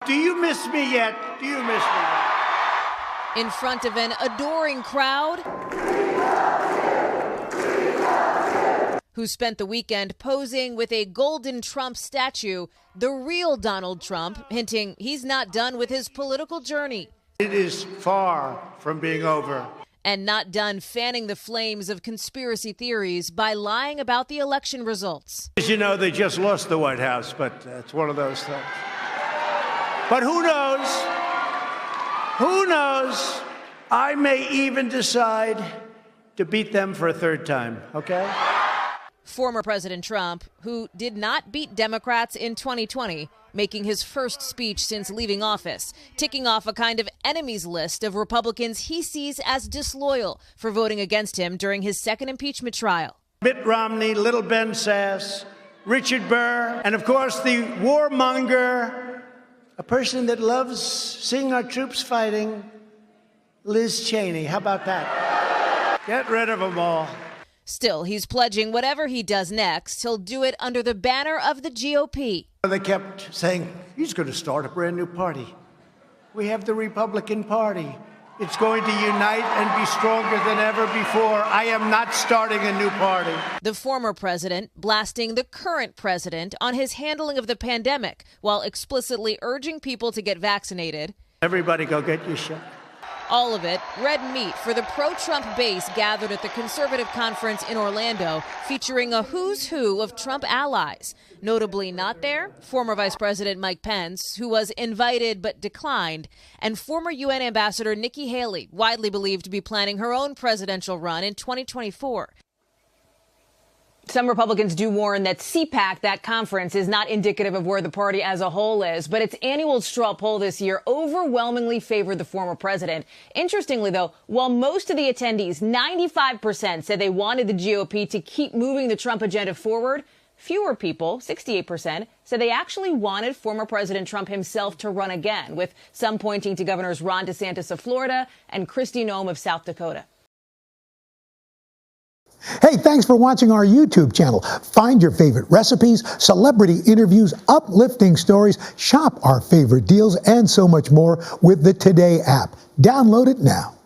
Do you miss me yet? Do you miss me yet? In front of an adoring crowd who spent the weekend posing with a golden Trump statue, the real Donald Trump, hinting he's not done with his political journey. It is far from being over. And not done fanning the flames of conspiracy theories by lying about the election results. As you know, they just lost the White House, but it's one of those things. But who knows? Who knows? I may even decide to beat them for a third time, okay? Former President Trump, who did not beat Democrats in 2020, making his first speech since leaving office, ticking off a kind of enemies list of Republicans he sees as disloyal for voting against him during his second impeachment trial. Mitt Romney, Little Ben Sass, Richard Burr, and of course the warmonger, a person that loves seeing our troops fighting, Liz Cheney. How about that? Get rid of them all. Still, he's pledging whatever he does next, he'll do it under the banner of the GOP. They kept saying, he's going to start a brand new party. We have the Republican Party. It's going to unite and be stronger than ever before. I am not starting a new party. The former president blasting the current president on his handling of the pandemic while explicitly urging people to get vaccinated. Everybody go get your shot. All of it red meat for the pro-Trump base gathered at the conservative conference in Orlando, featuring a who's who of Trump allies. Notably not there, former Vice President Mike Pence, who was invited but declined, and former UN Ambassador Nikki Haley, widely believed to be planning her own presidential run in 2024. Some Republicans do warn that CPAC, that conference, is not indicative of where the party as a whole is. But its annual straw poll this year overwhelmingly favored the former president. Interestingly, though, while most of the attendees, 95%, said they wanted the GOP to keep moving the Trump agenda forward, fewer people, 68%, said they actually wanted former President Trump himself to run again, with some pointing to Governors Ron DeSantis of Florida and Kristi Noem of South Dakota. Hey, thanks for watching our YouTube channel. Find your favorite recipes, celebrity interviews, uplifting stories, shop our favorite deals, and so much more with the Today app. Download it now.